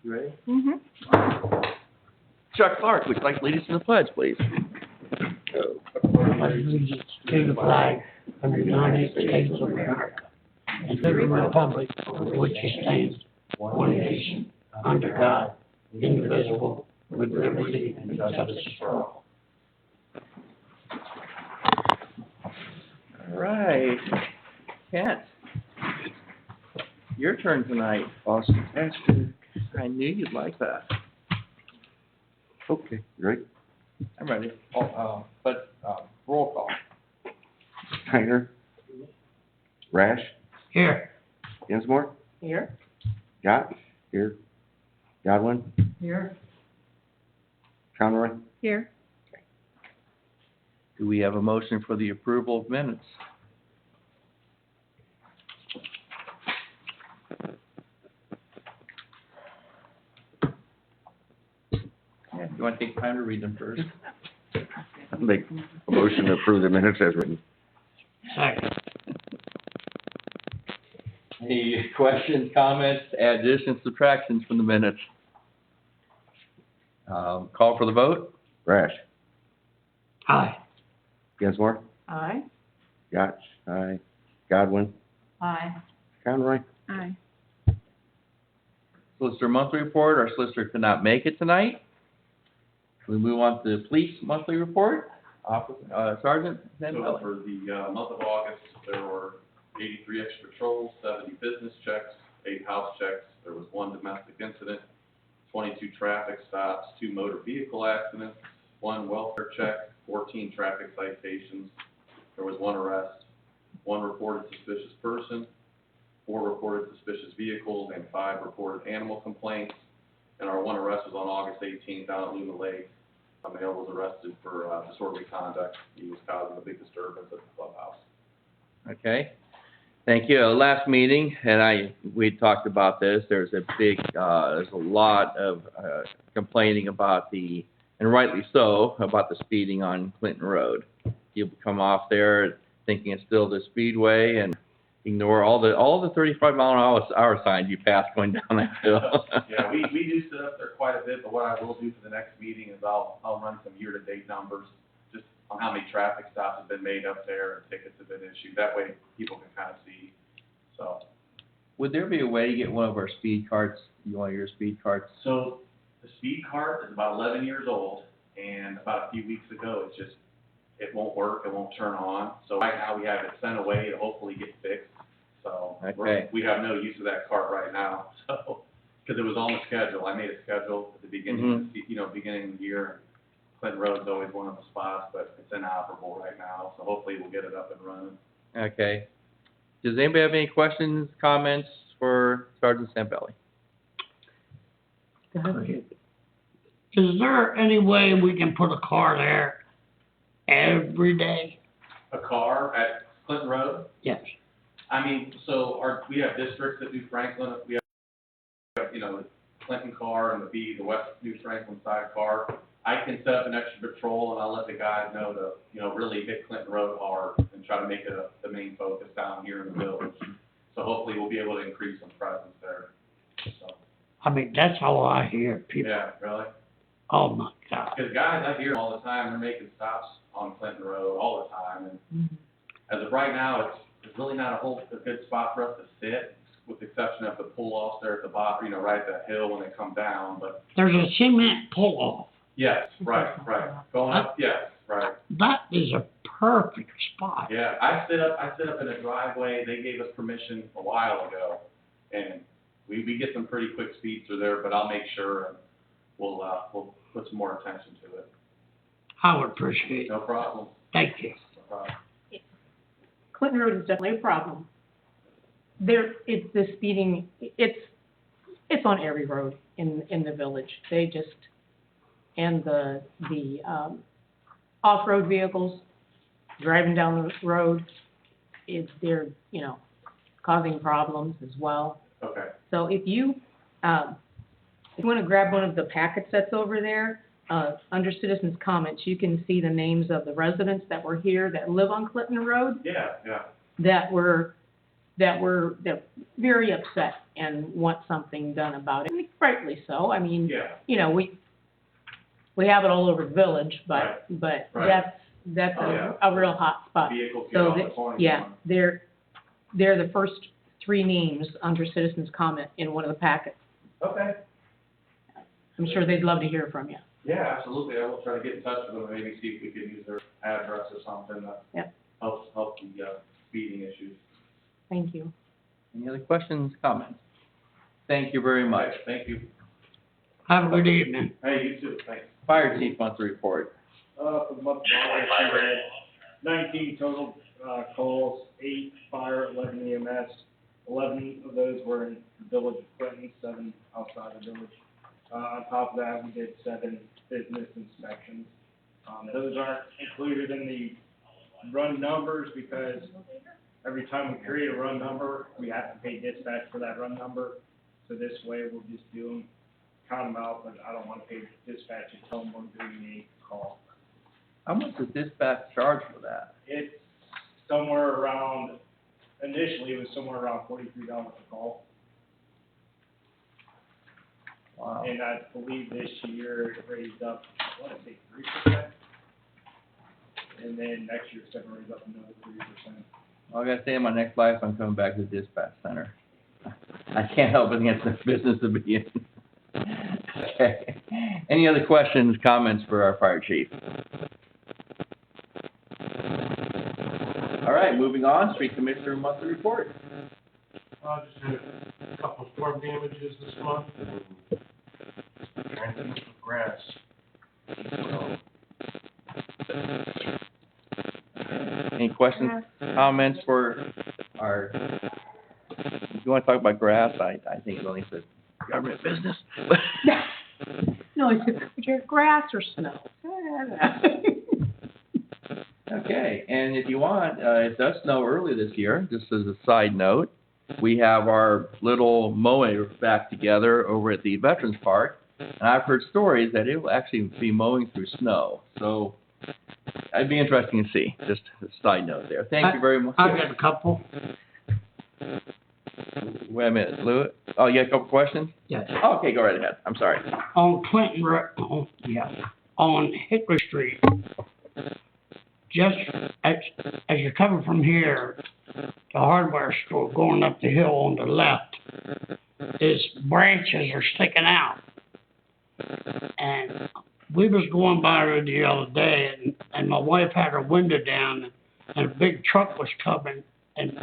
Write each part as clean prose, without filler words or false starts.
You ready? Mm-hmm. Chuck Clark, would you like to lead us in the pledge, please? Allegiance to the flag of the United States of America and to the republic for which it stands, one nation, under God, indivisible, with liberty and justice for all. All right. Kent, your turn tonight. Awesome. I knew you'd like that. Okay, you ready? I'm ready. Roll call. Steiner. Rash. Here. Dinsmore. Here. Gott. Here. Godwin. Here. Conroy. Here. Do we have a motion for the approval of minutes? Yeah, you want to take time to read them first? Make a motion to approve the minutes as written. Second. Any questions, comments, additions, subtractions from the minutes? Call for the vote? Rash. Aye. Dinsmore. Aye. Gott. Aye. Godwin. Aye. Conroy. Aye. Solicitor monthly report. Our solicitor could not make it tonight. We move on to the police monthly report. Sergeant So Zandelli. for the month of August, there were 83 extra patrols, 70 business checks, 8 house checks. There was 1 domestic incident, 22 traffic stops, 2 motor vehicle accidents, 1 welfare check, 14 traffic citations. There was 1 arrest, 1 reported suspicious person, 4 reported suspicious vehicles, and 5 reported animal complaints. And our 1 arrest was on August 18th down at Luna Lake. A male was arrested for disorderly conduct. He was causing a big disturbance at the clubhouse. Okay. Thank you. Last meeting, and we talked about this. There's a lot of complaining about and rightly so, about the speeding on Clinton Road. People come off there thinking it's still the speedway and ignore all the 35-mile-an-hour signs you pass going down that hill. Yeah, we do sit up there quite a bit, but what I will do for the next meeting is I'll run some year-to-date numbers just on how many traffic stops have been made up there and tickets have been issued. That way people can kind of see. So. Would there be a way to get one of our speed carts, one of your speed carts? So the speed cart is about 11 years old, and about a few weeks ago it won't work, it won't turn on. So right now we have it sent away to hopefully get fixed. So Okay. we have no use of that cart right now. So because it was on the schedule, I made a schedule at the beginning, of the, beginning of the year. Clinton Road's always one of the spots, but it's inoperable right now. So hopefully we'll get it up and running. Okay. Does anybody have any questions, comments for Sergeant Stampelli? Is there any way we can put a car there every day? A car at Clinton Road? Yes. I mean, so we have districts that do Franklin. We have, the Clinton car and the West New Franklin side car. I can set up an extra patrol, and I'll let the guys know to, really hit Clinton Road hard and try to make it the main focus down here in the village. So hopefully we'll be able to increase some presence there. So. I mean, that's how I hear people. Yeah, really? Oh, my God. Because guys, I hear them all the time. They're making stops on Clinton Road all the time. And as of right now, it's really not a good spot for us to sit, with the exception of the pull-offs there at the bottom, right at that hill when they come down. But There's a cement pull-off. yes, right. Going up, yes, right. That is a perfect spot. Yeah, I sit up in a driveway. They gave us permission a while ago, and we get some pretty quick speeds through there. But I'll make sure and we'll put some more attention to it. I would appreciate it. No problem. Thank you. No problem. Clinton Road is definitely a problem. It's the speeding. It's on every road in the village. They just, and the off-road vehicles driving down the road, they're causing problems as well. Okay. So if you want to grab one of the packet sets over there, under citizens' comments, you can see the names of the residents that were here that live on Clinton Road Yeah. that were that were very upset and want something done about it, and rightly so. I mean, Yeah. you know, we have it all over the village, but Right. that's Oh, yeah. a real hot spot. Vehicles get So, on the corner. yeah, they're the first 3 names under citizens' comment in one of the packets. Okay. I'm sure they'd love to hear from you. Yeah, absolutely. I will try to get in touch with them, maybe see if we could use their address or something that Yep. help the, speeding issues. Thank you. Any other questions, comments? Thank you very much. Okay, thank you. Have a good evening. Hey, you too, thanks. Fire chief wants to report. For the month of August, we had 19 total, calls, 8 fire, 11 EMS. 11 of those were in the village of Clinton, 7 outside the village. On top of that, we did 7 business inspections. Those aren't included in the run numbers because every time we create a run number, we have to pay dispatch for that run number. So this way, we'll just do them, count them out, but I don't want to pay dispatch and tell them we're doing a call. How much does dispatch charge for that? It's somewhere around, initially, it was somewhere around $43 a call. Wow. And I believe this year it raised up, I want to say 3%. And then next year it's going to raise up another 3%. Well, I gotta say, in my next life, I'm coming back to the dispatch center. I can't help but think it's the business to be in. Okay. Any other questions, comments for our fire chief? All right, moving on, street commissioner monthly report. Just had a couple of storm damages this month, and trying to keep grass. Any questions, comments for our, if you wanna talk about grass, I think it's only the government business. No, it's your grass or snow. Okay, and if you want, it does snow early this year, just as a side note. We have our little mower back together over at the Veterans Park, and I've heard stories that it will actually be mowing through snow. So it'd be interesting to see, just a side note there. Thank you very much. I've got a couple. Wait a minute, Lou, oh, you got a couple questions? Yes. Okay, go right ahead, I'm sorry. On Clinton Road, on Hickory Street, just as you're coming from here, the hardware store going up the hill on the left, is branches are sticking out. And we was going by there the other day, and my wife had her window down, and a big truck was coming, and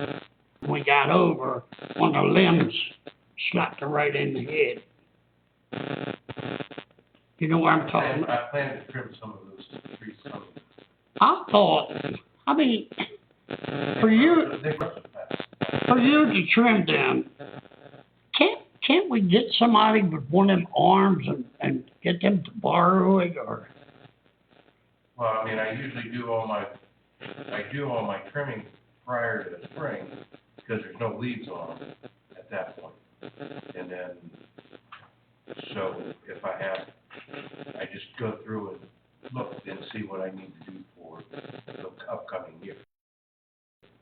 when we got over, one of the limbs slapped her right in the head. You know what I'm talking about? I plan to trim some of those trees. I thought, I mean, for you to trim them, can't we get somebody with one of them arms and get them to borrow it, or? Well, I mean, I usually do all my trimming prior to the spring, because there's no leaves on them at that point. And then, so if I just go through and look and see what I need to do for the upcoming year.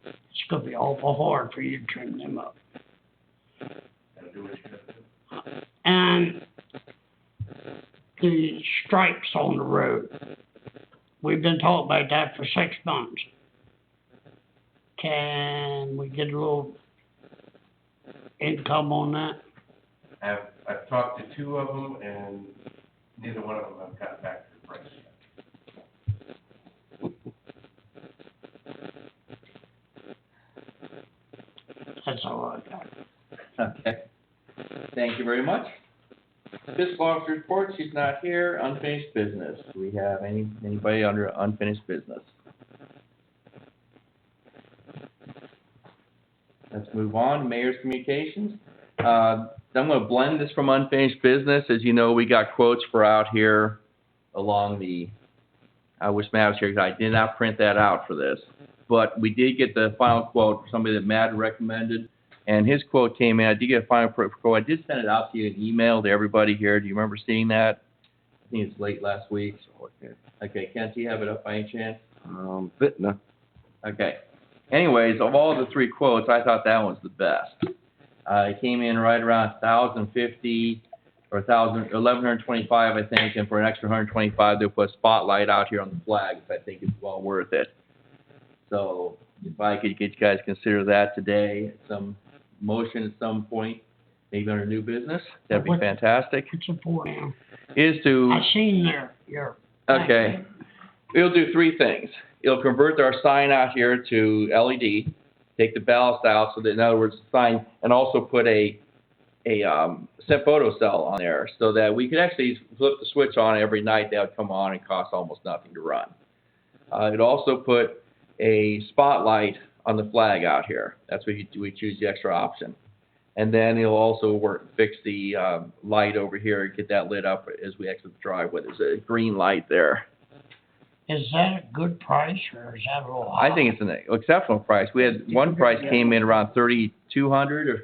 It's gonna be awful hard for you to trim them up. And do what you gotta do. And the stripes on the road, we've been talking about that for 6 months. Can we get a little income on that? I've talked to 2 of them, and neither one of them have gotten back to the price yet. That's all I got. Okay, thank you very much. Fiscal officer report, she's not here, unfinished business. Do we have anybody under unfinished business? Let's move on, mayor's communications. I'm gonna blend this from unfinished business. As you know, we got quotes for out here along the, I wish Matt was here because I did not print that out for this. But we did get the final quote for somebody that Matt recommended, and his quote came in. I did get a final quote. I did send it out to you in email to everybody here. Do you remember seeing that? I think it's late last week. Okay, Kent, do you have it up by any chance? Fitna. Okay. anyways, of all the three quotes, I thought that one was the best. It came in right around 1,050 or 1,125, I think, and for an extra 125, they'll put a spotlight out here on the flags. I think it's well worth it. So if I could get you guys to consider that today, some motion at some point, maybe under new business, that'd be fantastic. It's a for now. Is to, I seen your. okay, it'll do three things. It'll convert our sign out here to LED, take the ballast out, so that, in other words, the sign, and also put a set photo cell on there, so that we could actually flip the switch on every night. That would come on and cost almost nothing to run. It also put a spotlight on the flag out here. That's what we choose the extra option. And then it'll also fix the light over here and get that lit up as we exit the driveway. There's a green light there. Is that a good price or is that a little high? I think it's an exceptional price. We had one price came in around $3,200 or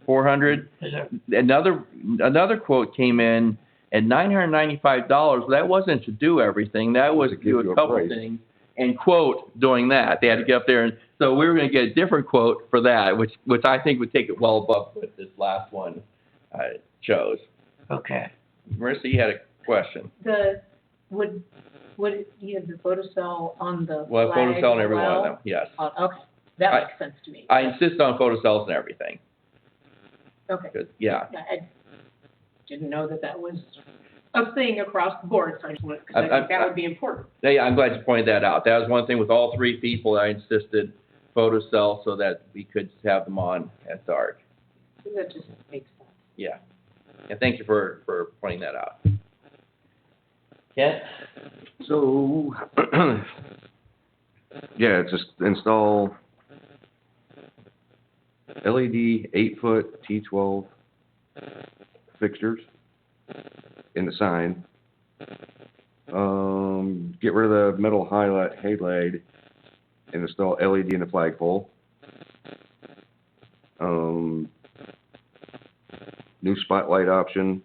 $3,400. Is it, Another quote came in at $995. That wasn't to do everything. That was to do a couple things and quote doing that. They had to get up there, and so we were going to get a different quote for that, which I think would take it well above what this last one chose. okay. Marissa, you had a question. Would you have the photo cell on the Well, flag photo cell and as every one of well? them, yes. Okay, that makes sense to me. I insist on photo cells and everything. Okay. 'Cause, yeah. I didn't know that was a thing across the board, so I just wanted, because I think that would be important. Yeah, I'm glad you pointed that out. That was one thing with all three people. I insisted photo cell so that we could have them on at dark. So that just makes sense. Yeah. And thank you for pointing that out. Kent? So, yeah, just install LED 8-foot T12 fixtures in the sign. Get rid of the metal halide and install LED in the flagpole. New spotlight option.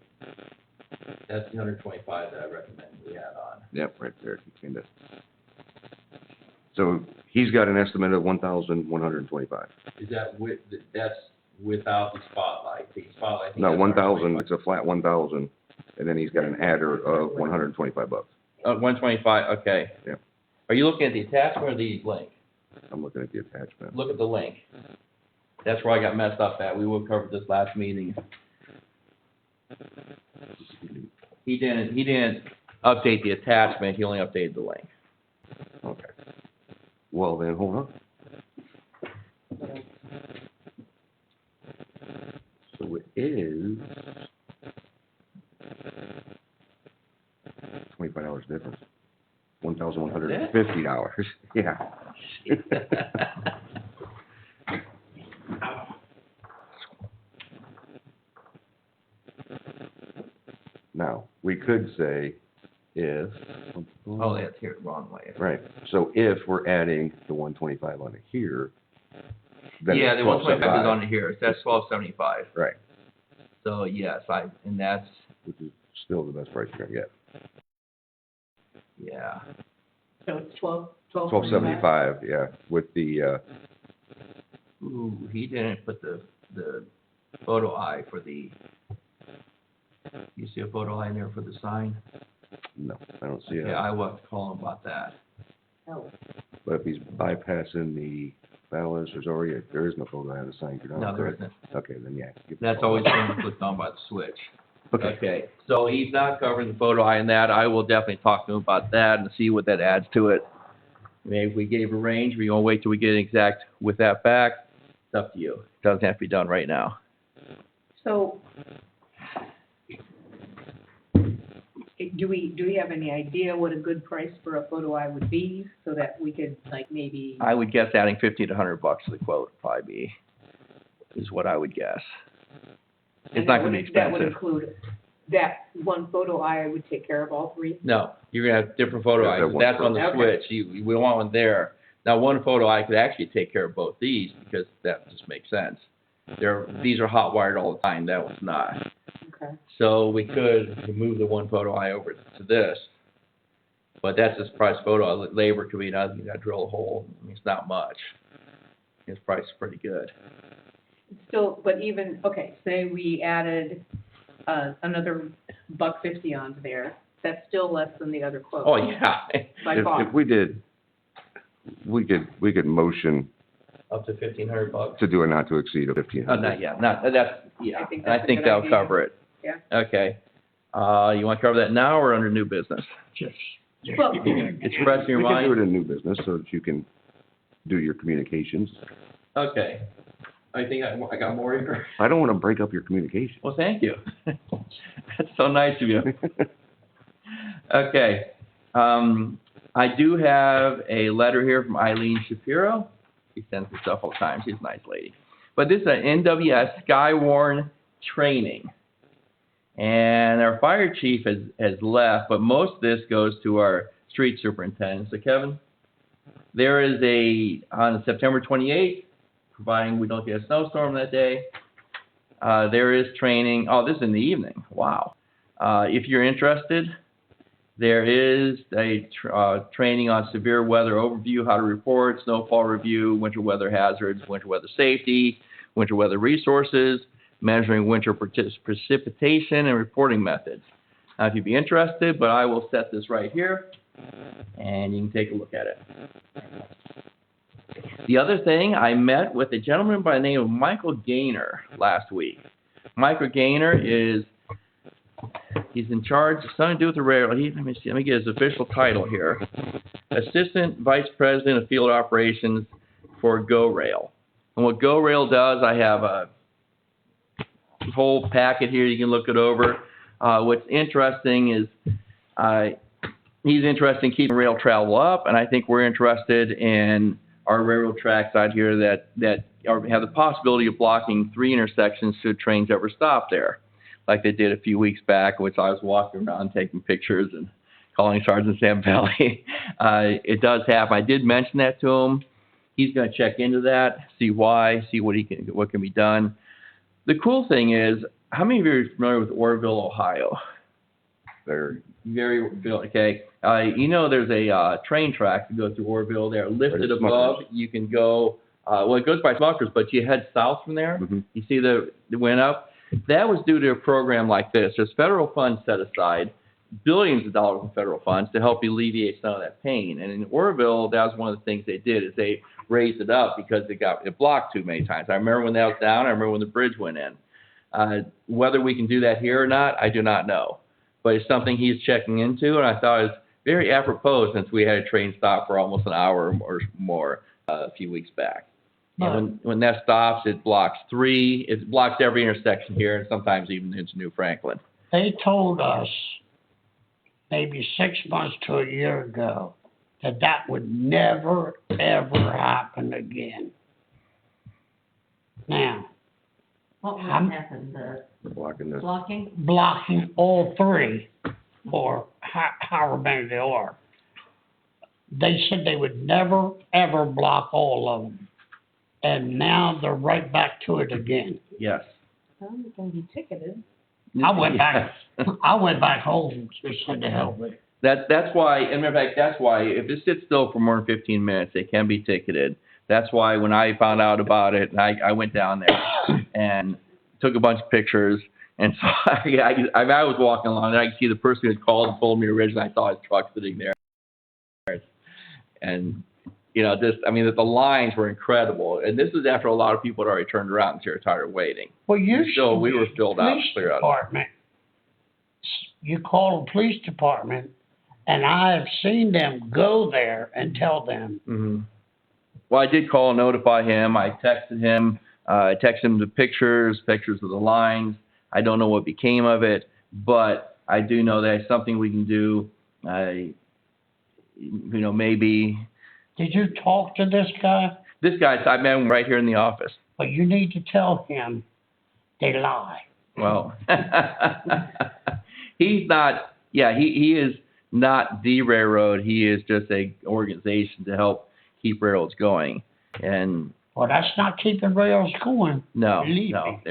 That's the 125 that I recommend we add on. Yep, right there. Kind of. So he's got an estimate of 1,125. Is that that's without the spotlight? The spotlight. No, 1,000. It's a flat 1,000, and then he's got an adder of $125. 125. Okay. Yep. Are you looking at the attachment or the link? I'm looking at the attachment. Look at the link. That's where I got messed up at. We will cover this last meeting. He didn't update the attachment. He only updated the link. Okay. Well then, hold on. So it is $25 difference. $1,150. Yeah. Now, we could say if. Oh, that's here, wrong way. Right, so if we're adding the 125 onto here, then Yeah, it's the 125 is 1275. on here. That's 1275. Right, So yes, and that's, which is still the best price you're gonna get. yeah. So it's 1275? 1275, yeah, with the, Ooh, he didn't put the photo eye for the, you see a photo eye in there for the sign? no, I don't see it. Yeah, I will have to call him about that. Oh, But if he's bypassing the balance, there is no photo on the sign. No, there isn't. Okay, then yeah. give the That's photo. always been clicked on by the switch. Okay, Okay, so he's not covering the photo eye in that. I will definitely talk to him about that and see what that adds to it. Maybe we gave a range, we gonna wait till we get an exact with that back. It's up to you. It doesn't have to be done right now. so do we have any idea what a good price for a photo eye would be, so that we could, like, maybe? I would guess adding $50 to $100 to the quote would probably be, is what I would guess. It's not gonna be That would expensive. include, that one photo eye would take care of all three? No, you're gonna have different photo Yeah, eyes. that one That's on the photo. switch. We don't want one there. Now, one photo eye could actually take care of both these, because that just makes sense. These are hot wired all the time. That one's not. Okay. So we could move the one photo eye over to this. But that's just price photo. Labor could be another, you gotta drill a hole. I mean, it's not much. his price is pretty good. Still, but even, okay, say we added, another $1.50 onto there, that's still less than the other quote. Oh, yeah. By If far. we did, we could motion Up to $1,500. to do a not to exceed of 1,500. Not yet, that's, yeah, I think I that's a think good that'll idea. cover it. Yeah. Okay. You want to cover that now or under new business? Just Well, It's fresh in your We can do mind? it in new business so that you can do your communications. Okay. I think I got more here. I don't want to break up your communication. Well, thank you. That's so nice of you. Okay. I do have a letter here from Eileen Shapiro. She sends me stuff all the time. She's a nice lady. But this is an NWS Skywarn training. And our fire chief has left, but most of this goes to our street superintendent. So Kevin, there is on September 28th, providing we don't get a snowstorm that day, there is training. Oh, this is in the evening. Wow. If you're interested, there is a training on severe weather overview, how to report, snowfall review, winter weather hazards, winter weather safety, winter weather resources, measuring winter precipitation, and reporting methods. Now, if you'd be interested, but I will set this right here, and you can take a look at it. The other thing, I met with a gentleman by the name of Michael Gaynor last week. Michael Gaynor he's in charge of something to do with the railroad. Let me get his official title here. Assistant Vice President of Field Operations for GoRail. And what GoRail does, I have a whole packet here. You can look it over. What's interesting is he's interested in keeping rail travel up, and I think we're interested in our railroad tracks out here that have the possibility of blocking 3 intersections should trains ever stop there, like they did a few weeks back, which I was walking around taking pictures and calling Sergeant Zambelli. It does happen. I did mention that to him. He's going to check into that, see why, see what can be done. The cool thing is, how many of you are familiar with Orrville, Ohio? Very, okay. You know there's a train track that goes through Orrville there, lifted Right, above. Smuckers. You can go, well, it goes by Smuckers, but you head south from there. Mm-hmm. You see it went up. That was due to a program like this. There's federal funds set aside, billions of dollars in federal funds to help alleviate some of that pain. And in Orrville, that was one of the things they did, is they raised it up because it blocked too many times. I remember when that was down. I remember when the bridge went in. Whether we can do that here or not, I do not know. But it's something he's checking into, and I thought it was very apropos since we had a train stop for almost an hour or more a few weeks back. And when that stops, it blocks every intersection here, and sometimes even into New Franklin. They told us maybe 6 months to a year ago that would never, ever happen again. Now, What would happen, the Blocking this. blocking? blocking all 3, or however many there are. They said they would never, ever block all of them. And now they're right back to it again. Yes. Well, you can be ticketed. I went back home, just said to hell with it. That's why, and matter of fact, that's why if it sits still for more than 15 minutes, it can be ticketed. That's why when I found out about it, and I went down there and took a bunch of pictures. And so I was walking along, and I could see the person who had called and told me originally. I saw his truck sitting there. And, the lines were incredible. And this is after a lot of people had already turned around and they were tired of waiting. Well, So we were filled out, clear out. department, you call the police department, and I have seen them go there and tell them. Mm-hmm. Well, I did call and notify him. I texted him. I texted him the pictures of the lines. I don't know what became of it, but I do know that it's something we can do. Maybe. Did you talk to this guy? This guy, I met him right here in the office. But you need to tell him they lie. Well, he's not. Yeah, he is not the railroad. He is just a organization to help keep railroads going. And Well, that's not keeping rails going. no. Believe me.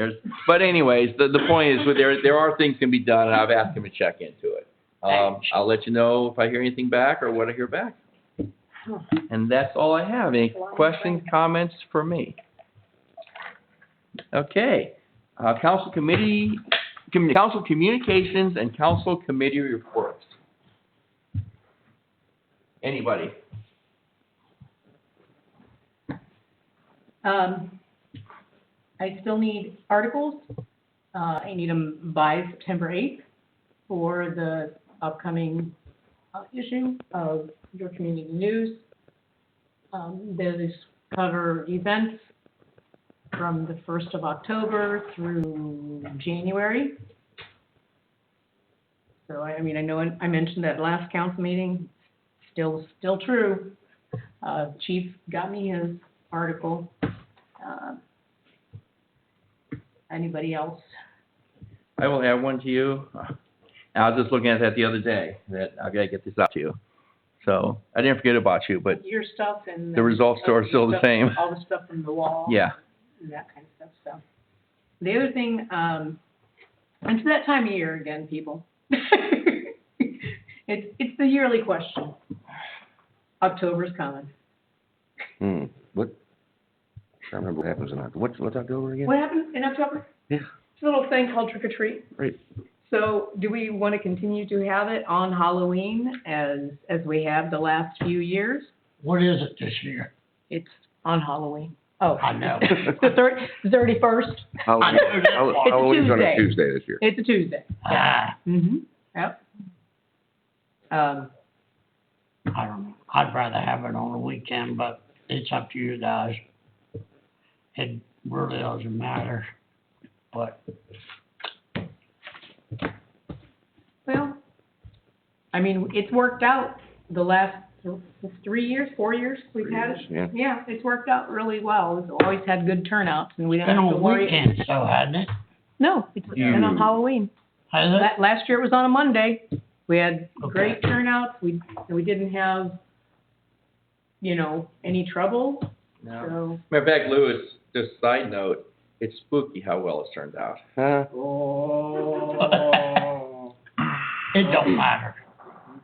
But anyways, the point is, there are things can be done, and I've asked him to check into it. I'll let you know if I hear anything back or what I hear back. And that's all I have. Any questions, comments for me? Okay, council communications and council committee reports. Anybody? I still need articles. I need them by September 8th for the upcoming issue of your community news. Those cover events from the 1st of October through January. So, I mean, I know I mentioned that last council meeting, still true. Chief got me his article. Anybody else? I will add one to you. I was just looking at that the other day, that I gotta get this out to you. So, I didn't forget about you, but Your stuff and. the results are still the same. All the stuff from the wall. Yeah. And that kind of stuff, so. The other thing, it's that time of year again, people. It's the yearly question. October's coming. What? I don't remember what happens in October. What's October again? What happened in October? Yeah. It's a little thing called trick or treat. Right. So do we want to continue to have it on Halloween as we have the last few years? What is it this year? It's on Halloween. Oh. I know. The 31st. Halloween's on a Tuesday this year. It's a Tuesday. Ah, Yep. I don't know. I'd rather have it on the weekend, but it's up to you guys. It really doesn't matter, but Well, I mean, it's worked out the last 4 years we've had it. Yeah. Yeah, it's worked out really well. We've always had good turnouts and we don't been have to on worry. weekends, so hadn't it? No, it's been on Halloween. Has it? Last year it was on a Monday. We had Okay. great turnouts. We didn't have, any trouble, No. so. Matter of fact, Louis, just a side note, it's spooky how well it's turned out. Oh. It don't matter.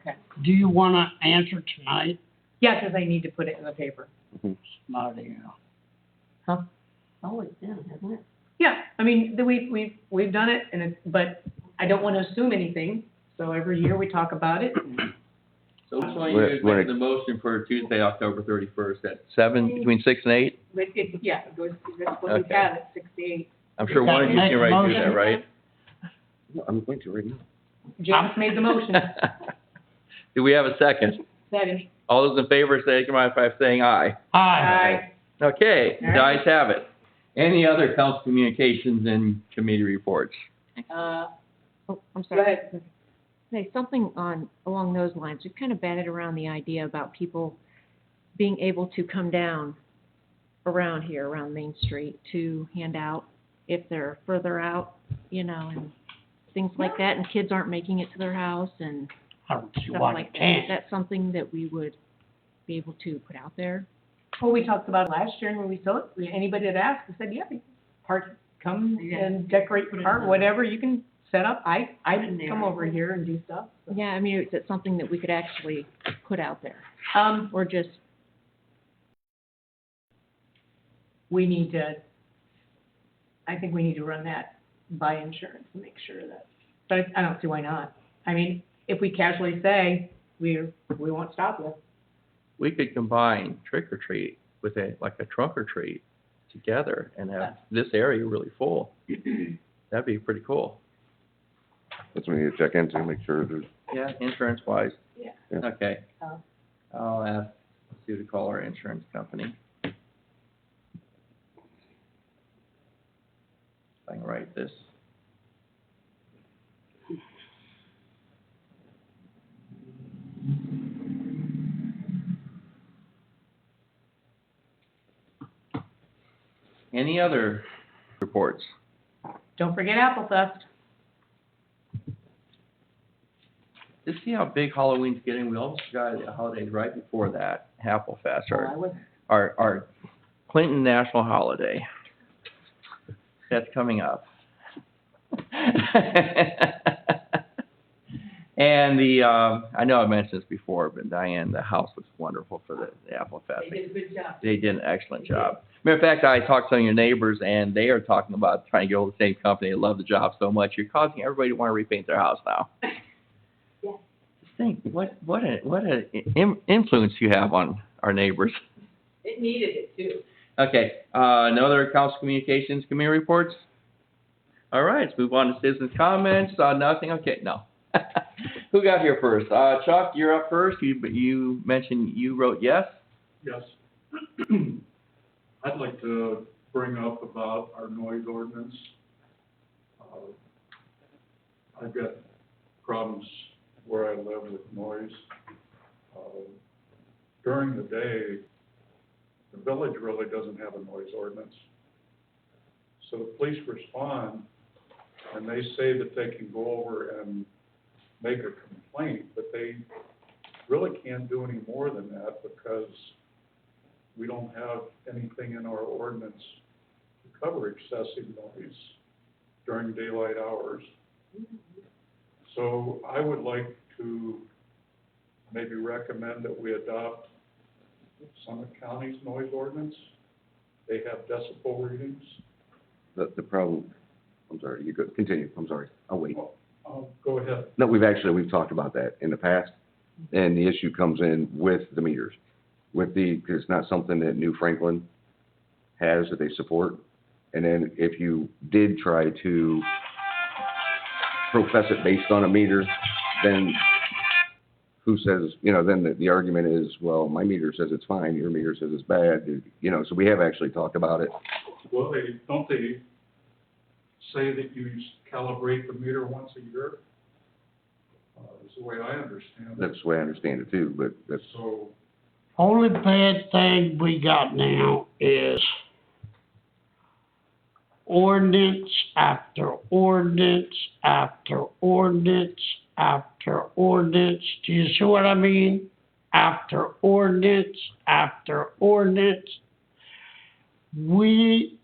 Okay. Do you wanna answer tonight? Yeah, because I need to put it in the paper. Smarty, Huh? Oh, it's been, hasn't it? Yeah, I mean, we've done it, but I don't want to assume anything, so every year we talk about it. So which one of you is making the motion for Tuesday, October 31st at 7, between 6 and 8? But it goes, that's what we've Okay. had at 6 to 8. I'm sure one of you can right do that, right? I'm going to right now. James made the motion. Do we have a second? Second. All those in favor, say, come on, by saying aye. Aye. Okay, All the right. ayes have it. Any other council communications and committee reports? Uh, Oh, I'm go sorry. ahead. Say something along those lines. We've kind of batted around the idea about people being able to come down around here, around Main Street, to hand out if they're further out, and things like that, and kids aren't making it to their house and I don't see stuff why like you that. Is can't. that something that we would be able to put out there? Well, we talked about it last year when we saw it. Anybody that asked, we said, yeah, come and decorate the park, whatever you can set up. I come over here and do stuff. so. Yeah, I mean, is it something that we could actually put out there? Or just, I think we need to run that by insurance and make sure that, but I don't see why not. I mean, if we casually say, we won't stop you. We could combine trick or treat with a trunk or treat together and have this area really full. That'd be pretty cool. That's what we need to check into, make sure there's, Yeah, insurance wise. Yeah. Yeah. Okay. Oh. I'll ask Sue to call our insurance company. If I can write this. Any other reports? Don't forget Apple Fest. Just see how big Halloween's getting. We almost got a holiday right before that, Apple Fest, I was our Clinton national holiday. That's coming up. And I know I mentioned this before, but Diane, the house looks wonderful for the Apple Fest. They did a good job. They did an excellent job. Matter of fact, I talked to some of your neighbors, and they are talking about trying to get hold of the same company. They love the job so much. You're causing everybody to want to repaint their house now. Yeah. Just think, what influence you have on our neighbors. It needed it too. Okay, no other council communications, committee reports? All right, let's move on to citizens' comments. Nothing? Okay, no. Who got here first? Chuck, you're up first. You mentioned you wrote yes? Yes. I'd like to bring up about our noise ordinance. I've got problems where I live with noise. During the day, the village really doesn't have a noise ordinance. So the police respond, and they say that they can go over and make a complaint, but they really can't do any more than that because we don't have anything in our ordinance to cover excessive noise during daylight hours. So I would like to maybe recommend that we adopt Summit County's noise ordinance. They have decibel readings. The problem, I'm sorry, you go, continue, I'm sorry, I'll wait. Go ahead. No, we've talked about that in the past, and the issue comes in with the meters. Because it's not something that New Franklin has that they support. And then if you did try to profess it based on a meter, then who says, then the argument is, well, my meter says it's fine, your meter says it's bad, so we have actually talked about it. Well, don't they say that you calibrate the meter once a year? Is the way I understand it. That's the way I understand it too, but that's. So, Only bad thing we got now is ordinance after ordinance after ordinance after ordinance. Do you see what I mean? After ordinance after ordinance. We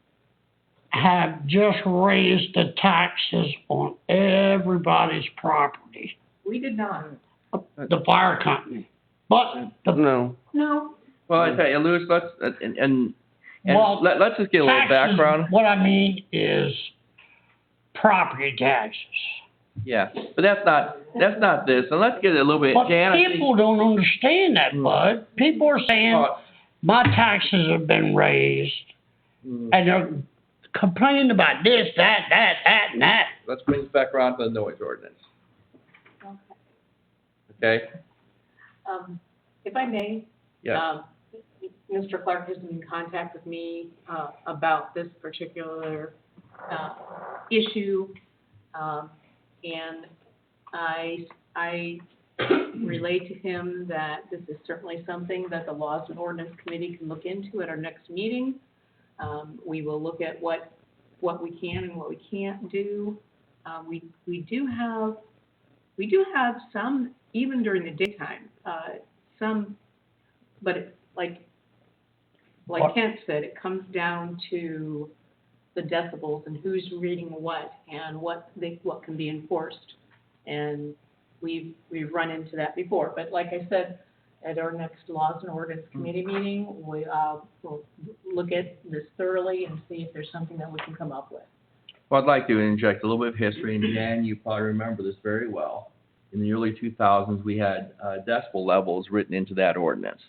have just raised the taxes on everybody's property, We did not. the fire company. But No. No. Well, I tell you, Louis, let's Well, let's just get a little taxes, background. what I mean is property taxes. Yeah, but that's not this. And let's get a little bit. But Jan, I think- people don't understand that, Bud. People are saying, my taxes have been raised, and they're complaining about this, that, and that. Let's bring this back around to the noise ordinance. Okay? If I may, Yeah. Mr. Clark has been in contact with me, about this particular, issue. And I relayed to him that this is certainly something that the Laws and Ordinance Committee can look into at our next meeting. We will look at what we can and what we can't do. We do have some, even during the daytime, some, but it's like Kent said, it comes down to the decibels and who's reading what and what can be enforced. And we've run into that before. But like I said, at our next Laws and Ordinance Committee meeting, we'll look at this thoroughly and see if there's something that we can come up with. Well, I'd like to inject a little bit of history, and Jan, you probably remember this very well. In the early 2000s, we had decibel levels written into that ordinance.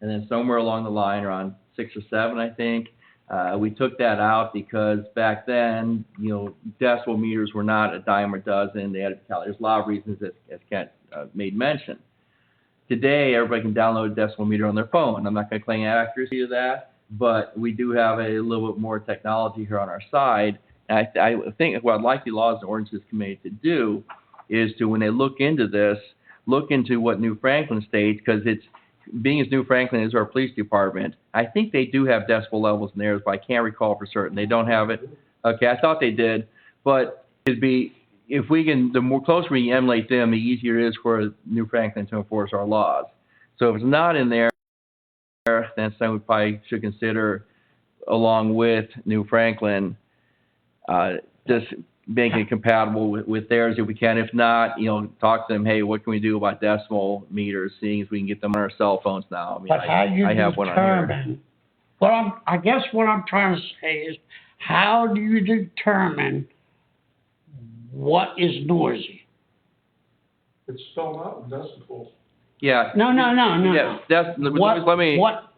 And then somewhere along the line, around 6 or 7, I think, we took that out because back then, decibel meters were not a dime a dozen. They had there's a lot of reasons, as Kent made mention. Today, everybody can download a decibel meter on their phone. I'm not going to claim accuracy of that, but we do have a little bit more technology here on our side. And I think what I'd like the Laws and Ordinances Committee to do is to, when they look into this, look into what New Franklin states, because it's, being as New Franklin is our police department, I think they do have decibel levels in theirs, but I can't recall for certain. They don't have it. Okay, I thought they did, but it'd be, if we can, the more closer we emulate them, the easier it is for New Franklin to enforce our laws. So if it's not in there, then something we probably should consider, along with New Franklin, just making it compatible with theirs if we can. If not, talk to them, hey, what can we do about decimal meters, seeing as we can get them on our cell phones now. I mean, But how you I have one on here. determine, I guess what I'm trying to say is, how do you determine what is noisy? It's spelled out in decibels. Yeah. No. Yeah, let me. What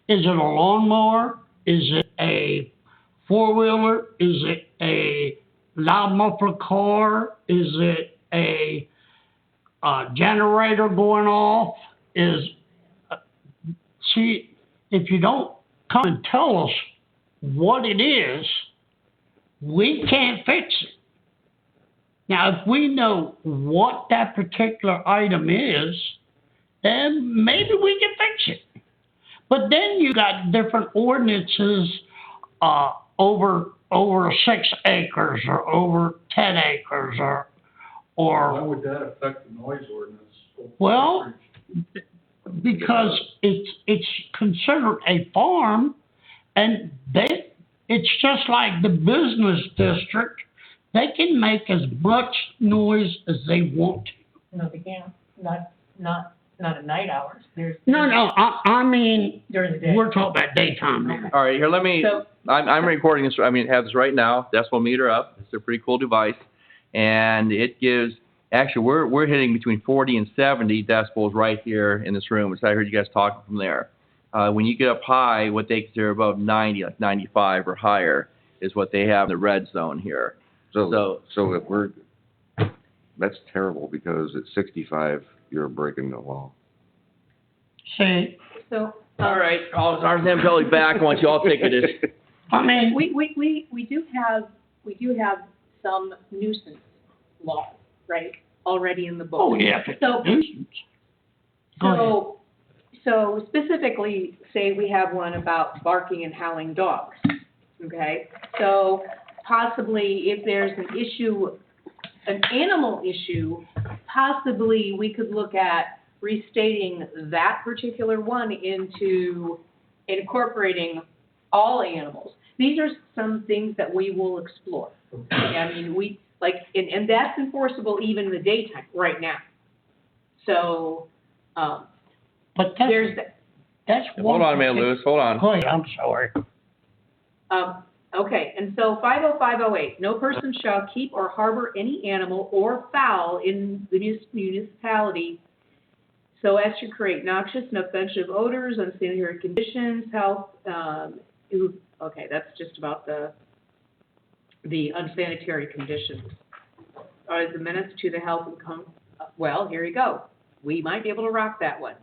is it, a lawnmower? Is it a four-wheeler? Is it a loud muffler car? Is it a generator going off? See, if you don't come and tell us what it is, we can't fix it. Now, if we know what that particular item is, then maybe we can fix it. But then you got different ordinances over 6 acres or over 10 acres How or would that affect the noise ordinance? well, because it's considered a farm, and it's just like the business district. They can make as much noise as they want to. No, they can't, not at night hours, No, I mean, during the day. we're talking about daytime now. All right, here, let me, So- I'm recording this, have this right now, decimal meter up. It's a pretty cool device. And it gives, actually, we're hitting between 40 and 70 decibels right here in this room, which I heard you guys talking from there. When you get up high, what they consider above 90, like 95 or higher, is what they have in the red zone here. So if that's terrible, because at 65, you're breaking the law. See, So, All right, our Sam Kelly back. I want you all to take it. I mean, we do have some nuisance laws, right, already in the book. oh yeah, it's So- a nuisance. Go ahead. So specifically, say we have one about barking and howling dogs, okay? So possibly if there's an issue, an animal issue, possibly we could look at restating that particular one into incorporating all animals. These are some things that we will explore. I mean, and that's enforceable even in the daytime, right now. So, But there's, that's Hold one. on a minute, Lewis, hold on. Go ahead, I'm sorry. okay, and so 50508, no person shall keep or harbor any animal or fowl in the municipality so as to create noxious and offensive odors, unsanitary conditions, health, okay, that's just about the unsanitary conditions. The menace to the health and well, here you go. We might be able to rock that one.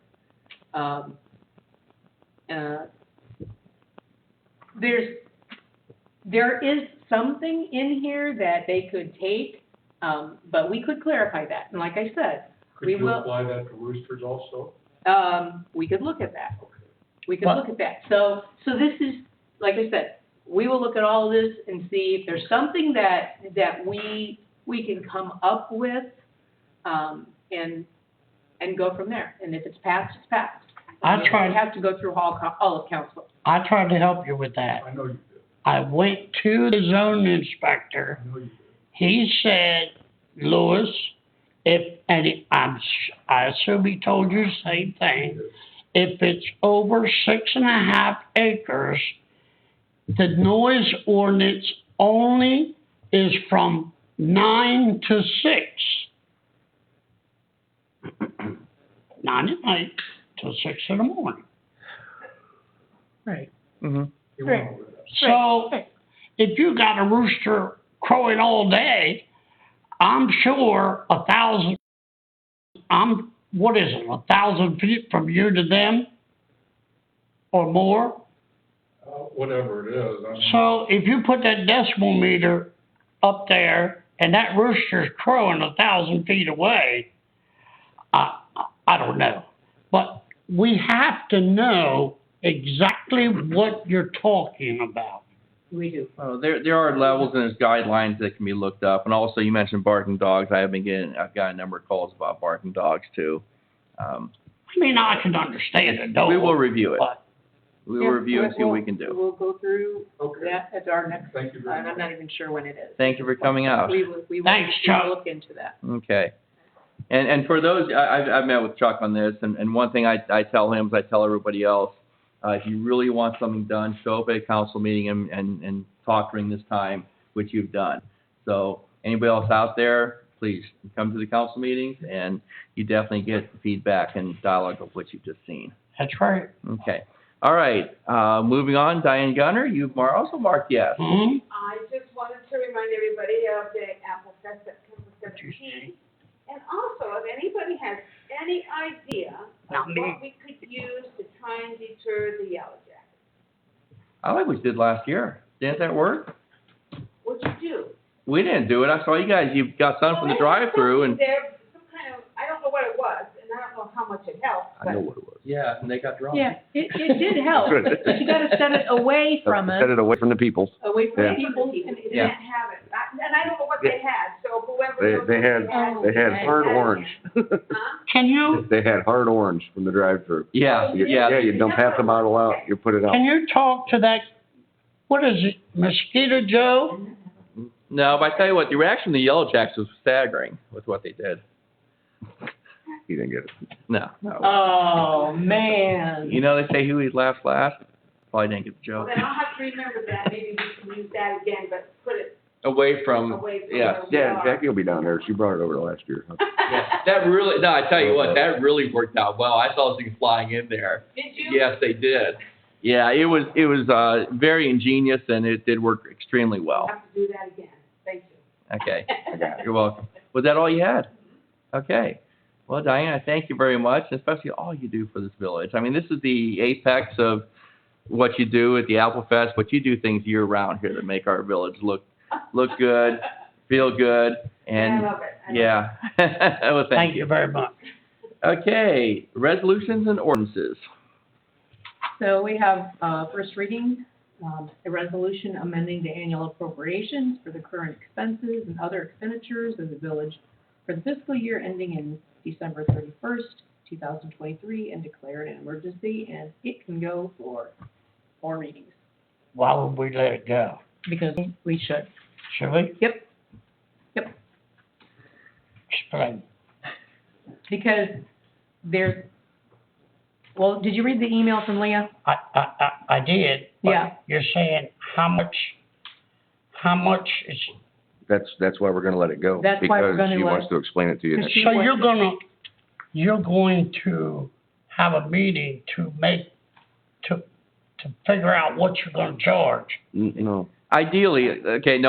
There is something in here that they could take, but we could clarify that. And like I said, Could you apply that to roosters also? we could look at that. We could look at that. So this is, like I said, we will look at all of this and see if there's something that we can come up with, and go from there. And if it's passed, it's passed. We have to go through all of council. I tried to help you with that. I know you did. I went to the zone inspector. I know you did. He said, Lewis, I assume he told you the same thing. If it's over 6.5 acres, the noise ordinance only is from 9 to 6. 9 at night till 6 in the morning. Right. Mm-hmm. You went over that. So if you got a rooster crowing all day, I'm sure 1,000 feet from you to them or more? Whatever it is. I mean, So if you put that decimal meter up there and that rooster's crowing 1,000 feet away, I don't know. But we have to know exactly what you're talking about. We do. There are levels and there's guidelines that can be looked up. And also, you mentioned barking dogs. I've got a number of calls about barking dogs too. I mean, I can understand it, though. We will review it. But we'll Yeah, review and see what we can do. We'll go through Okay. that at our next, Thank you very and I'm much. not even sure when it is. Thank you for coming out. We will Thanks, Chuck. look into that. Okay. And for those, I've met with Chuck on this, and one thing I tell him, as I tell everybody else, if you really want something done, show up at a council meeting and talk during this time, which you've done. So anybody else out there, please come to the council meetings, and you definitely get feedback and dialogue of what you've just seen. That's right. Okay. All right. Moving on, Diane Gunner, you've also marked yes. Hmm? I just wanted to remind everybody of the Apple Fest September 17th. And also, if anybody has any idea Not of me. what we could use to try and deter the yellow jackets. I like what we did last year. Didn't that work? What'd you do? We didn't do it. I saw you guys, you got some from the drive-through and. There, some kind of, I don't know what it was, and I don't know how much it helped, I know but what it was. Yeah, and they got drunk. Yeah, it did help, Good. but you gotta set it away from us, Set it away from the people. away from Yeah. people. people didn't Yeah. have it. And I don't know what they had, so whoever. knows They what had, they had hard orange. Huh? Can you, They had hard orange from the drive-through. Yeah, Yeah, yeah. you dump half the bottle out, you put it out. can you talk to that, what is it, Mosquito Joe? No, but I tell you what, the reaction of the Yellow Jackets was staggering with what they did. He didn't get it. No. Oh, man. You know, they say who laughs last? Probably didn't get the Well, joke. then I'll have to remember that, maybe we can use that again, but put it Away from, away from yes. where we Yeah, are. Jackie will be down there. She brought it over last year. Yeah, that really, no, I tell you what, that really worked out well. I saw those things flying in there. Did you? Yes, they did. Yeah, it was very ingenious, and it did work extremely I'll well. have to do that again, thank you. Okay, you're welcome. Was that all you had? Okay. Well, Diane, I thank you very much, especially all you do for this village. I mean, this is the apex of what you do at the Apple Fest, but you do things year-round here that make our village look good, feel good, and, I love it. I love yeah. Well, Thank you very much. Okay, resolutions and ordinances. So we have, first reading, a resolution amending the annual appropriations for the current expenses and other expenditures of the village for the fiscal year ending in December 31st, 2023, and declare it an emergency, and it can go for 4 readings, Why would we let it go? because we should. Should we? Yep, Explain. because there's, well, did you read the email from Leah? I did. but Yeah. You're saying how much is, That's why we're gonna let it go. That's why we're gonna Because she let wants it- to explain it to you Because next. she- so you're going to have a meeting to figure out what you're gonna charge. No, Ideally, and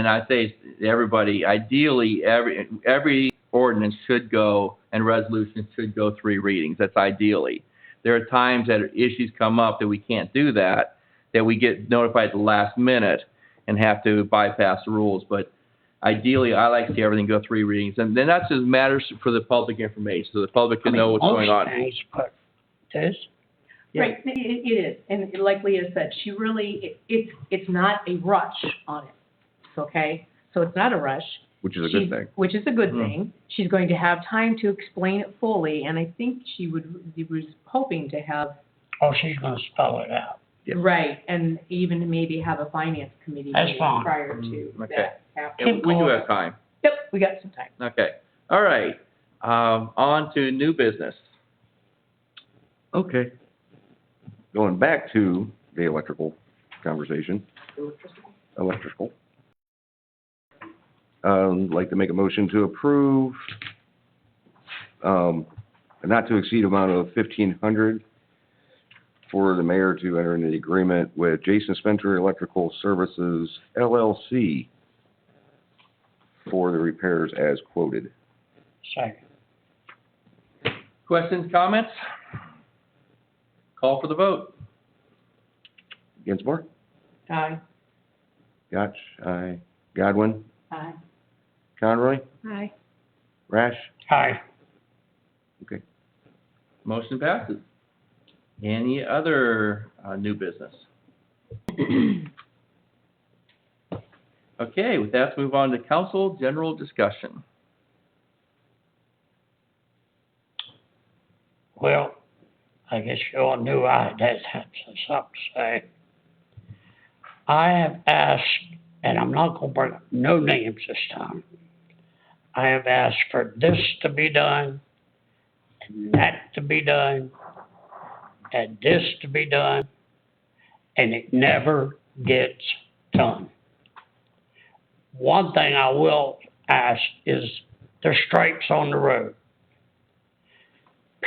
I say to everybody, ideally, every ordinance should go and resolution should go 3 readings. That's ideally. There are times that issues come up that we can't do that we get notified at the last minute and have to bypass the rules. But ideally, I like to see everything go 3 readings. And then that just matters for the public information, so the public can know what's going on. Most things, but this, Yeah. Right, it is, and like Leah said, she really, it's not a rush on it, okay? So it's not a rush. which is a good thing. Which is a good Mm. thing. She's going to have time to explain it fully, and I think she was hoping to have, she's gonna spell it out. Yes. right, and even maybe have a finance committee That's meeting fine. prior to Mm, okay. that. After. And we do have time. Yep, we got some time. Okay. All right. On to new business. Okay. Going back to the electrical conversation. Electrical. I'd like to make a motion to approve, a not to exceed amount of $1,500 for the mayor to enter into the agreement with Jason Spencer Electrical Services LLC for the repairs as quoted. Second. Questions, comments? Call for the vote. Ginsmore? Aye. Gotch? Aye. Godwin? Aye. Conroy? Hi. Rash? Hi. Okay. Motion passes. Any other new business? Okay, with that, let's move on to council general discussion. Well, I guess you all knew I had something to say. I have asked, and I'm not gonna bring up no names this time. I have asked for this to be done, and that to be done, and this to be done, and it never gets done. One thing I will ask is the stripes on the road.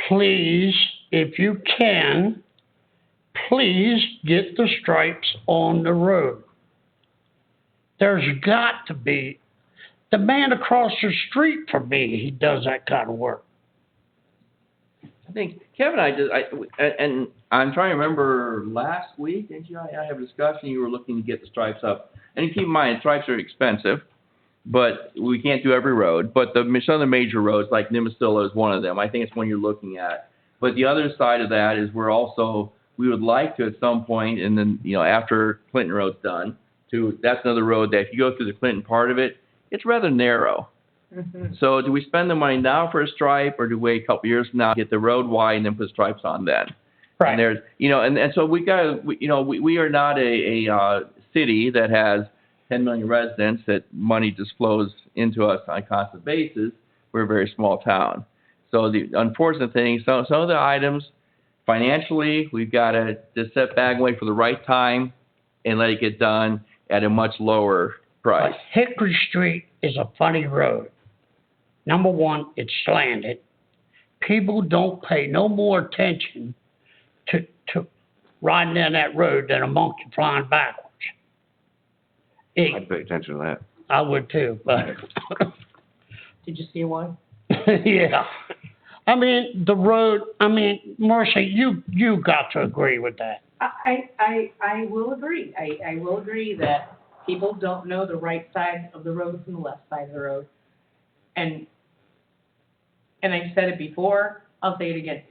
Please, if you can, please get the stripes on the road. There's got to be, the man across the street from me, he does that kind of work. I think Kevin and and I'm trying to remember last week, didn't you? I have a discussion, you were looking to get the stripes up. And keep in mind, stripes are expensive, but we can't do every road. But some of the major roads, like Nimisila is one of them. I think it's one you're looking at. But the other side of that is we would like to at some point, and then, after Clinton Road's done, that's another road that if you go through the Clinton part of it, it's rather narrow. Mhm. So do we spend the money now for a stripe, or do we wait a couple years from now, get the road wide, and then put stripes on then? Right. And there's, and so we are not a city that has 10 million residents that money just flows into us on a constant basis. We're a very small town. So the unfortunate thing, some of the items, financially, we've got to just sit back and wait for the right time and let it get done at a much lower price. But Hickory Street is a funny road. Number one, it's slanted. People don't pay no more attention to riding down that road than a monkey flying backwards. I'd pay attention to that. I would too, but Did you see one? yeah. I mean, the road, Marcia, you got to agree with that. I will agree. I will agree that people don't know the right side of the road from the left side of the road. And I've said it before, I'll say it again.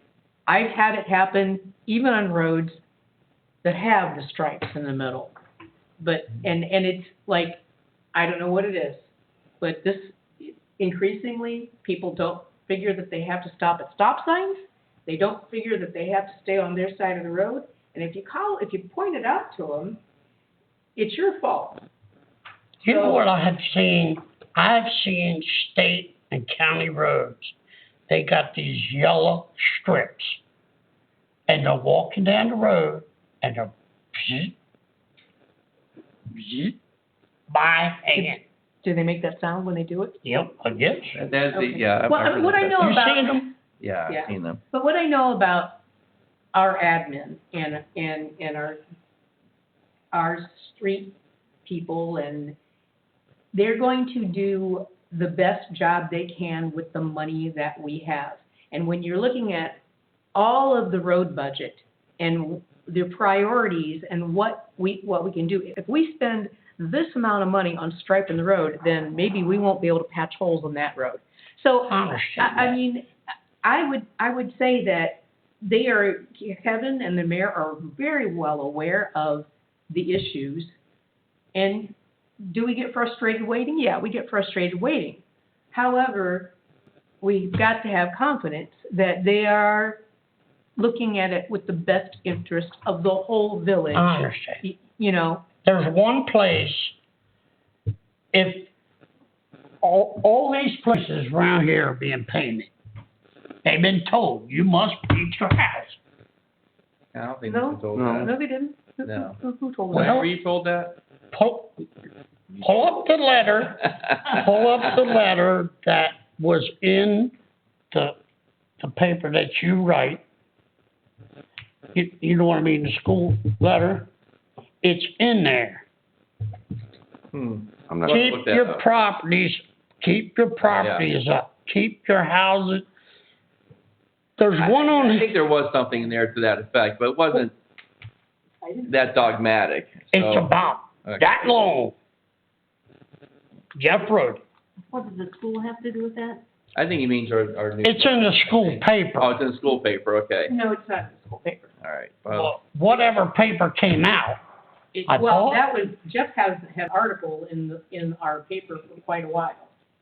I've had it happen even on roads that have the stripes in the middle. But, and it's like, I don't know what it is, but this, increasingly, people don't figure that they have to stop at stop signs. They don't figure that they have to stay on their side of the road. And if you point it out to them, it's your fault. You know what I have seen? I've seen state and county roads. They got these yellow strips, and they're walking down the road, and they're by hand. Do they make that sound when they do it? Yep, I guess. That's Okay. yeah. Well, I've heard what I that. know You about seen them? Yeah, Yeah. I've seen them. But what I know about our admin and our street people, and they're going to do the best job they can with the money that we have. And when you're looking at all of the road budget and the priorities and what we can do, if we spend this amount of money on striping the road, then maybe we won't be able to patch holes on that road. So, I understand I that. mean, I would say that Kevin and the mayor are very well aware of the issues. And do we get frustrated waiting? Yeah, we get frustrated waiting. However, we've got to have confidence that they are looking at it with the best interest of the whole village. I understand. You know, There's one place, if all these places around here are being painted, they've been told, you must paint your house. I don't think No. we told No. that. no, they didn't. No. Who told Well, them? Were you told that? Pull up the letter, pull up the letter that was in the paper that you write. You know what I mean, the school letter? It's in there. I'm not. Look Keep that your up. properties up. Keep your houses. There's one on, I think there was something in there to that effect, but it wasn't that dogmatic. it's So, about okay. that long. Jeff wrote it. What does the school have to do with that? I think he means our new. It's in the school paper. Oh, it's in the school paper. Okay. No, it's not in the school paper. All right. Well, Well, whatever paper came out, I Well, thought- that was, Jeff has an article in our paper for quite a while.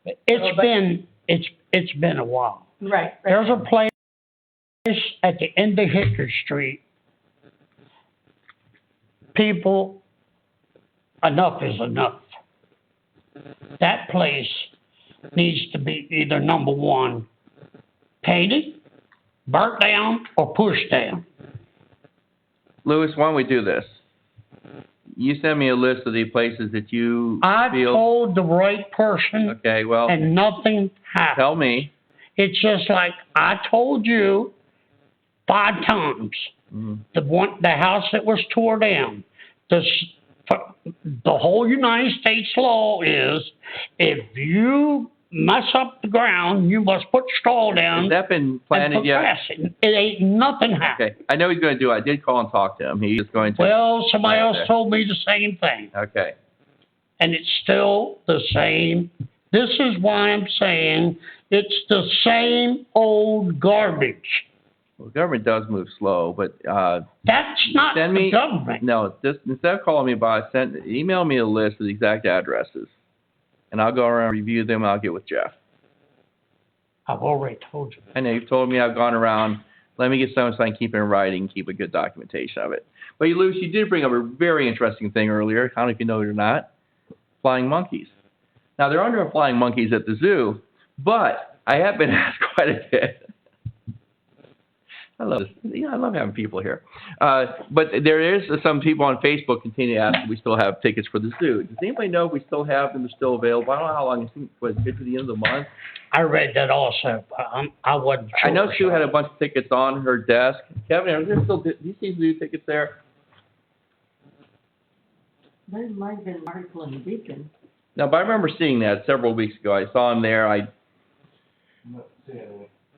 it's been a while. Right. There's a place at the end of Hickory Street, people, enough is enough. That place needs to be either number one, painted, burnt down, or pushed down. Louis, why don't we do this? You send me a list of the places that you I feel. told the right person, Okay, well, and nothing happened. tell me. It's just like I told you 5 times. Mhm. The house that was tore down. The whole United States law is, if you mess up the ground, you must put straw down Has that been and planted put yet? grass in. It ain't nothing happened. Okay, I know he's going to do it. I did call and talk to him. He is going to. Well, somebody else Okay. told me the same thing, Okay. and it's still the same. This is why I'm saying it's the same old garbage. Well, the government does move slow, but That's not send the me. government. No, just instead of calling me about it, email me a list of the exact addresses, and I'll go around, review them, and I'll get with Jeff. I've already told you. I know you've told me I've gone around. Let me get something so I can keep it in writing, keep a good documentation of it. But Louis, you did bring up a very interesting thing earlier. I don't know if you know it or not. Flying monkeys. Now, there are no flying monkeys at the zoo, but I have been asked quite a bit. I love this. I love having people here. But there is some people on Facebook continue to ask if we still have tickets for the zoo. Does anybody know if we still have them? They're still available. I don't know how long. I think it was good to the end of the month. I read that also. I wasn't sure. I know Sue had a bunch of tickets on her desk. Kevin, are there still? Do you see zoo tickets there? There might have been an article in the Beacon. No, but I remember seeing that several weeks ago. I saw them there.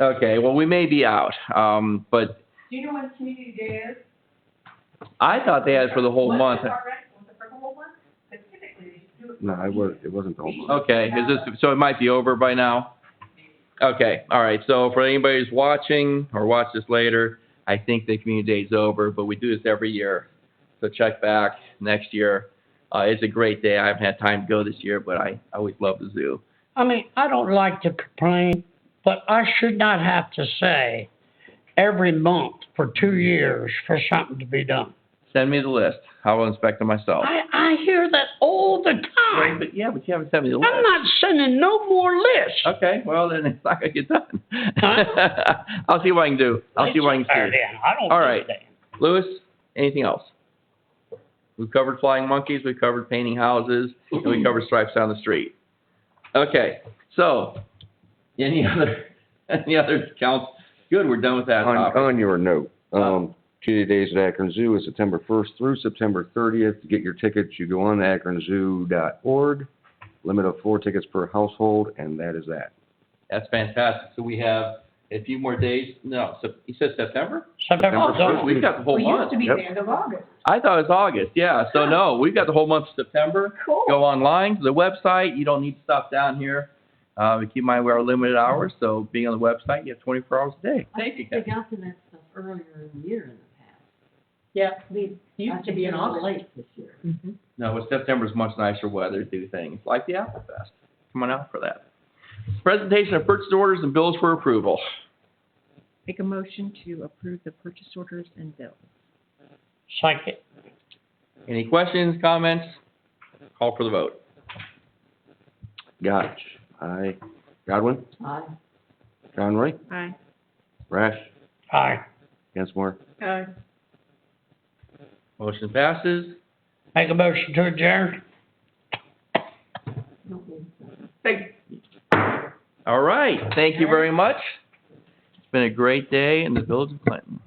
Okay, well, we may be out, but Do you know when Community Day is? I thought they had it for the whole month. Was it for the whole month? Because typically they do it. No, it wasn't the whole month. Okay, so it might be over by now? Okay, all right, so for anybody who's watching or watch this later, I think the Community Day is over, but we do this every year. So check back next year. It's a great day. I haven't had time to go this year, but I always love the zoo. I mean, I don't like to complain, but I should not have to say every month for 2 years for something to be done. Send me the list. I will inspect them myself. I hear that all the Right, time. but you haven't sent me the list. I'm not sending no more lists. Okay, well, then it's not going to get done. Huh? I'll see what I can do. I'll see what I can do. I don't All right. think that. Louis, anything else? We've covered flying monkeys, we've covered painting houses, and we covered stripes down the street. Okay, so, any other counts? Good, we're done with that topic. On your note, Community Days at Akron Zoo is September 1st through September 30th. To get your tickets, you go on to akronzoo.org. Limit of 4 tickets per household, and that is that. That's fantastic. So we have a few more days. No, so you said September? September September first. first. We've got the whole We month. used to be Yep. the end of August. I thought it was August, yeah. So no, we've got the whole month of September. Cool. Go online to the website. You don't need to stop down here. Keep in mind we are limited hours, so being on the website, you have 24 hours a day. I Thank you, think they Kevin. got to that stuff earlier in the year in the past. Yeah, they I used to think be in they were August. late this year. Mm-hmm. No, but September's much nicer weather to do things like the Apple Fest. Come on out for that. Presentation of purchase orders and bills for approval. Make a motion to approve the purchase orders and bills. Second. Any questions, comments? Call for the vote. Gotch. Aye. Godwin? Aye. Conroy? Aye. Rash? Aye. Gansmore? Aye. Motion passes. Make a motion to adjourn. Don't need to. Thank All right. Thank you very much. It's been a great day in the Village of Clinton.